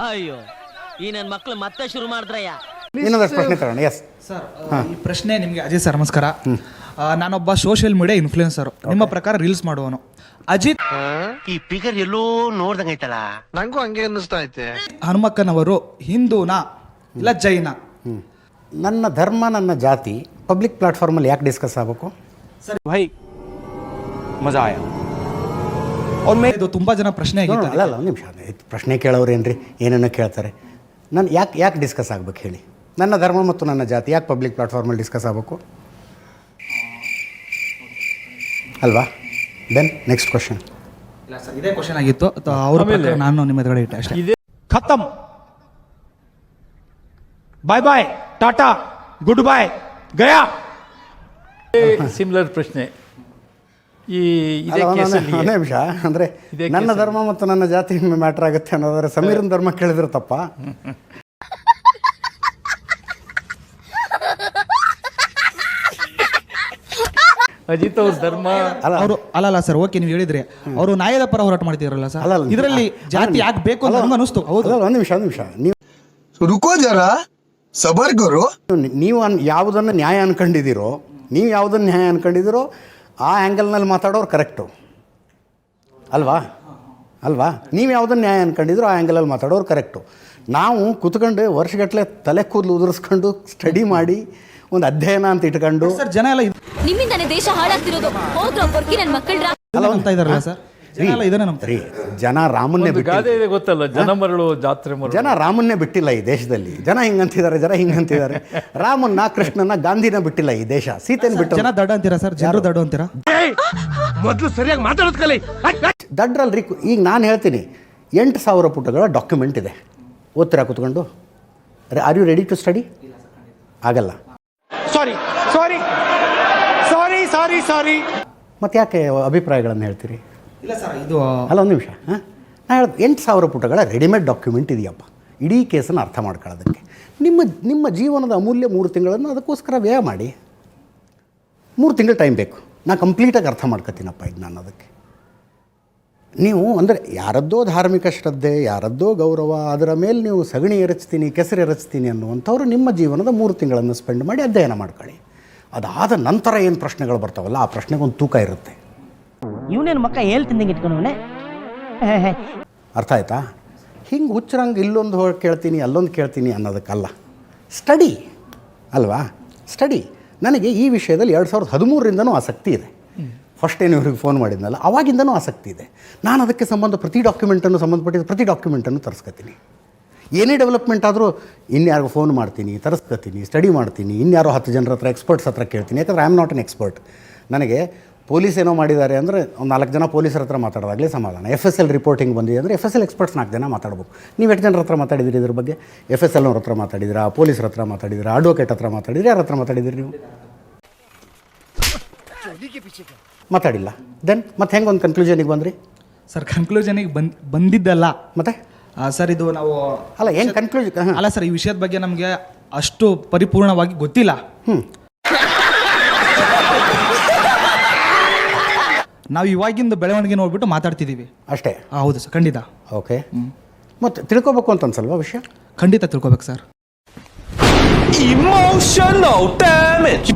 ಅಯ್ಯೋ ಈ ನನ್ನ ಮಕ್ಳು ಮತ್ತೆ ಶುರು ಮಾಡಿದ್ರಯ್ಯ. ಇನ್ನೊಂದಷ್ಟು ಪ್ರಶ್ನೆ ತಗೋಣ. ಎಸ್ ಸರ್, ಈ ಪ್ರಶ್ನೆ ನಿಮಗೆ ಅಜಿತ್ ಸರ್ ನಮಸ್ಕಾರ. ನಾನೊಬ್ಬ ಸೋಷಿಯಲ್ ಮೀಡಿಯಾ ಇನ್ಫ್ಲೂಯೆನ್ಸರ್. ನಿಮ್ಮ ಪ್ರಕಾರ ರೀಲ್ಸ್ ಮಾಡುವನು ಅಜಿತ್ ಈ ಫಿಗರ್ ಎಲ್ಲೋ ನೋಡ್ದಂಗ ಐತಲ್ಲ, ನಂಗೂ ಹಂಗೆ ಅನ್ನಿಸ್ತಾ ಐತೆ. ಹನುಮಕ್ಕನವರು ಹಿಂದೂನಾ ಇಲ್ಲ ಜೈನ? ನನ್ನ ಧರ್ಮ ನನ್ನ ಜಾತಿ ಪಬ್ಲಿಕ್ ಪ್ಲಾಟ್ಫಾರ್ಮಲ್ಲಿ ಯಾಕೆ ಡಿಸ್ಕಸ್ ಆಗಬೇಕು? भाई मजा आया ಇದು ತುಂಬಾ ಜನ ಪ್ರಶ್ನೆ ಆಗಿತ್ತು. ಅಲ್ಲ ಒಂದು ನಿಮಿಷ, ಪ್ರಶ್ನೆ ಕೇಳೋರೇನ್ರಿ ಏನೇನೋ ಕೇಳ್ತಾರೆ. ನಾನು ಯಾಕೆ ಡಿಸ್ಕಸ್ ಆಗ್ಬೇಕು ಹೇಳಿ? ನನ್ನ ಧರ್ಮ ಮತ್ತು ನನ್ನ ಜಾತಿ ಯಾಕೆ ಪಬ್ಲಿಕ್ ಪ್ಲಾಟ್ಫಾರ್ಮಲ್ಲಿ ಡಿಸ್ಕಸ್ ಆಗಬೇಕು ಅಲ್ವಾ? Then next question. ಇಲ್ಲ ಸರ್, ಇದೇ ಕ್ವಶನ್ ಆಗಿತ್ತು. ಅವ್ರ ಪ್ರಕಾರ ನಾನು ನಿಮ್ಮ ಎದುರುಗಡೆ ಇಟ್ಟೆ ಅಷ್ಟೇ. खत्म bye bye tata good bye गया. ಸಿಮಿಲರ್ ಪ್ರಶ್ನೆ ಈ ಇದೇ ಕೇಸಲ್ಲಿ ಒಂದೇ ನಿಮಿಷ, ಅಂದರೆ ನನ್ನ ಧರ್ಮ ಮತ್ತು ನನ್ನ ಜಾತಿ ಮ್ಯಾಟ್ರ್ ಆಗುತ್ತೆ ಅನ್ನೋದಾದ್ರೆ ಸಮೀರನ ಧರ್ಮ ಕೇಳಿದ್ರೆ ತಪ್ಪ? ಅಜಿತ್ ಅವ್ರ ಧರ್ಮ ಅವರು ಅಲ್ಲ ಸರ್, ಓಕೆ ನೀವು ಹೇಳಿದ್ರಿ ಅವರು ನ್ಯಾಯದ ಪರ ಹೋರಾಟ ಮಾಡ್ತಿದ್ರಲ್ಲ ಸರ್, ಇದರಲ್ಲಿ ಜಾತಿ ಯಾಕೆ ಬೇಕು ಅಂತ ನಮ್ಗೆ ಅನಿಸ್ತು. ಹೌದು, ಒಂದು ನಿಮಿಷ ನೀವು ರುಕೋ ಜರ ಸಬರ್ ಗುರು. ನೀವು ಯಾವುದನ್ನು ನ್ಯಾಯ ಅನ್ಕೊಂಡಿದ್ದೀರೋ, ನೀವು ಯಾವುದನ್ನು ನ್ಯಾಯ ಅನ್ಕೊಂಡಿದ್ದೀರೋ ಆ ಆ್ಯಂಗಲ್ನಲ್ಲಿ ಮಾತಾಡೋರು ಕರೆಕ್ಟು ಅಲ್ವಾ? ನೀವು ಯಾವುದನ್ನು ನ್ಯಾಯ ಅನ್ಕೊಂಡಿದ್ರು ಆ ಆ್ಯಂಗಲಲ್ಲಿ ಮಾತಾಡೋರು ಕರೆಕ್ಟು. ನಾವು ಕೂತ್ಕೊಂಡು ವರ್ಷಗಟ್ಟಲೆ ತಲೆ ಕೂದಲು ಉದುರಿಸ್ಕೊಂಡು ಸ್ಟಡಿ ಮಾಡಿ ಒಂದು ಅಧ್ಯಯನ ಅಂತ ಇಟ್ಕೊಂಡು ಸರ್ ಜನ ಎಲ್ಲ ನಿಮ್ಮಿಂದಾನೆ ದೇಶ ಹಾಳಾಗ್ತಿರೋದು. ಹೋಗ್ರೋ ಬರ್ಕಿ ನನ್ನ ಮಕ್ಕಳ ಅಂತ ಇದಾರಲ್ಲ ಸರ್, ಜನ ಎಲ್ಲ ಇದನ್ನೇ ನಂಬ್ತಾರೆ. ಜನ ರಾಮನ್ನೇ ಗಾದೆ ಇದೆ ಗೊತ್ತಲ್ಲ, ಜನ ಮರಳು ಜಾತ್ರೆ ಮರಳು. ಜನ ರಾಮನ್ನೇ ಬಿಟ್ಟಿಲ್ಲ ಈ ದೇಶದಲ್ಲಿ. ಜನ ಹಿಂಗಂತಿದ್ದಾರೆ. ರಾಮನ್ನ, ಕೃಷ್ಣನ, ಗಾಂಧಿನ ಬಿಟ್ಟಿಲ್ಲ ಈ ದೇಶ. ಸೀತೆನ ಬಿಟ್ಟು ಜನ ದಡ್ಡ ಅಂತೀರಾ ಸರ್? ಜನರು ದಡ್ಡ ಅಂತೀರಾ? ಮೊದಲು ಸರಿಯಾಗಿ ಮಾತಾಡೋದ್ ಕಲಿ. ದಡ್ರಲ್ರಿ. ಈಗ ನಾನು ಹೇಳ್ತೀನಿ, 8,000 ಪುಟಗಳ ಡಾಕ್ಯುಮೆಂಟ್ ಇದೆ. ಓದ್ತೀರಾ ಕೂತ್ಕೊಂಡು? Are you ready to study? ಆಗಲ್ಲ. ಸಾರಿ ಮತ್ತೆ ಯಾಕೆ ಅಭಿಪ್ರಾಯಗಳನ್ನು ಹೇಳ್ತೀರಿ? ಇಲ್ಲ ಸರ್, ಇದು ಅಲ್ಲ ಒಂದು ನಿಮಿಷ. ನಾನು ಹೇಳೋದು 8,000 ಪುಟಗಳ ರೆಡಿಮೇಡ್ ಡಾಕ್ಯುಮೆಂಟ್ ಇದೆಯಪ್ಪ ಇಡೀ ಕೇಸನ್ನು ಅರ್ಥ ಮಾಡ್ಕೊಳ್ಳೋದಕ್ಕೆ. ನಿಮ್ಮ ಜೀವನದ ಅಮೂಲ್ಯ 3 ತಿಂಗಳನ್ನು ಅದಕ್ಕೋಸ್ಕರ ವ್ಯಯ ಮಾಡಿ. 3 ತಿಂಗಳು ಟೈಮ್ ಬೇಕು. ನಾನು ಕಂಪ್ಲೀಟಾಗಿ ಅರ್ಥ ಮಾಡ್ಕೊತೀನಪ್ಪ ಇದು ನಾನು ಅದಕ್ಕೆ. ನೀವು ಅಂದರೆ ಯಾರದ್ದೋ ಧಾರ್ಮಿಕ ಶ್ರದ್ಧೆ, ಯಾರದ್ದೋ ಗೌರವ, ಅದರ ಮೇಲೆ ನೀವು ಸಗಣಿ ಎರಚ್ತೀನಿ, ಕೆಸರು ಎರಚ್ತೀನಿ ಅನ್ನುವಂಥವ್ರು ನಿಮ್ಮ ಜೀವನದ 3 ತಿಂಗಳನ್ನು ಸ್ಪೆಂಡ್ ಮಾಡಿ ಅಧ್ಯಯನ ಮಾಡ್ಕೊಳ್ಳಿ. ಅದಾದ ನಂತರ ಏನು ಪ್ರಶ್ನೆಗಳು ಬರ್ತಾವಲ್ಲ, ಆ ಪ್ರಶ್ನೆಗೊಂದು ತೂಕ ಇರುತ್ತೆ. ಇವನೇನು ಮಕ್ಕ ಹೇಳ್ತಿದ್ದಂಗೆ ಇಟ್ಕೊಂಡವನೇ. ಅರ್ಥ ಆಯ್ತಾ? ಹಿಂಗೆ ಹುಚ್ಚರಂಗೆ ಇಲ್ಲೊಂದು ಕೇಳ್ತೀನಿ ಅಲ್ಲೊಂದು ಕೇಳ್ತೀನಿ ಅನ್ನೋದಕ್ಕಲ್ಲ. ಸ್ಟಡಿ ಅಲ್ವಾ? ಸ್ಟಡಿ. ನನಗೆ ಈ ವಿಷಯದಲ್ಲಿ 2013ರಿಂದನೂ ಆಸಕ್ತಿ ಇದೆ. ಫಸ್ಟ್ ಏನು ಇವ್ರಿಗೆ ಫೋನ್ ಮಾಡಿದ್ನಲ್ಲ ಆವಾಗಿಂದನೂ ಆಸಕ್ತಿ ಇದೆ. ನಾನು ಅದಕ್ಕೆ ಪ್ರತಿ ಸಂಬಂಧಪಟ್ಟಿದ್ದ ಪ್ರತಿ ಡಾಕ್ಯುಮೆಂಟನ್ನು ತರಿಸ್ಕೊತೀನಿ. ಏನೇ ಡೆವಲಪ್ಮೆಂಟ್ ಆದರೂ ಇನ್ಯಾರಿಗೂ ಫೋನ್ ಮಾಡ್ತೀನಿ, ತರಿಸ್ಕೊತೀನಿ, ಸ್ಟಡಿ ಮಾಡ್ತೀನಿ, ಇನ್ಯಾರೋ 10 ಜನರ ಹತ್ರ, ಎಕ್ಸ್ಪರ್ಟ್ಸ್ ಹತ್ರ ಕೇಳ್ತೀನಿ. ಯಾಕಂದರೆ I am not an expert. ನನಗೆ ಪೊಲೀಸ್ ಏನೋ ಮಾಡಿದ್ದಾರೆ ಅಂದರೆ ಒಂದು 4 ಜನ ಪೊಲೀಸರ ಹತ್ರ ಮಾತಾಡೋದಾಗಲೇ ಸಮಾಧಾನ. FSL ರಿಪೋರ್ಟಿಂಗ್ ಬಂದಿದೆ ಅಂದರೆ FSL ಎಕ್ಸ್ಪರ್ಟ್ಸ್ 4 ಜನ ಮಾತಾಡ್ಬೇಕು. ನೀವು 8 ಜನರ ಹತ್ರ ಮಾತಾಡಿದಿರಿ ಇದ್ರ ಬಗ್ಗೆ? FSLನವ್ರ ಹತ್ರ ಮಾತಾಡಿದಿರಾ, ಪೊಲೀಸರ ಹತ್ರ ಮಾತಾಡಿದಿರಾ, ಅಡ್ವೊಕೇಟ್ ಹತ್ರ ಮಾತಾಡಿದಿರಿ, ಯಾರ ಹತ್ರ ಮಾತಾಡಿದಿರಿ ನೀವು? ಮಾತಾಡಿಲ್ಲ. ದೆನ್ ಮತ್ತೆ ಹೆಂಗೆ ಒಂದು ಕನ್ಕ್ಲೂಷನಿಗೆ ಬಂದ್ರಿ? ಸರ್ ಕನ್ಕ್ಲೂಷನಿಗೆ ಬಂದಿದ್ದಲ್ಲ. ಮತ್ತೆ ಸರ್ ಇದು ನಾವು ಅಲ್ಲ ಏನು ಕನ್ಕ್ಲೂಷನ್? ಅಲ್ಲ ಸರ್, ಈ ವಿಷಯದ ಬಗ್ಗೆ ನಮಗೆ ಅಷ್ಟು ಪರಿಪೂರ್ಣವಾಗಿ ಗೊತ್ತಿಲ್ಲ. ನಾವು ಇವಾಗಿಂದ ಬೆಳವಣಿಗೆ ನೋಡ್ಬಿಟ್ಟು ಮಾತಾಡ್ತಿದ್ದೀವಿ ಅಷ್ಟೇ. ಹೌದು ಸರ್, ಖಂಡಿತ. ಓಕೆ, ಮತ್ತೆ ತಿಳ್ಕೊಬೇಕು ಅಂತ ಅನ್ಸಲ್ವಾ ವಿಷಯ? ಖಂಡಿತ ತಿಳ್ಕೊಬೇಕು ಸರ್. Emotional damage.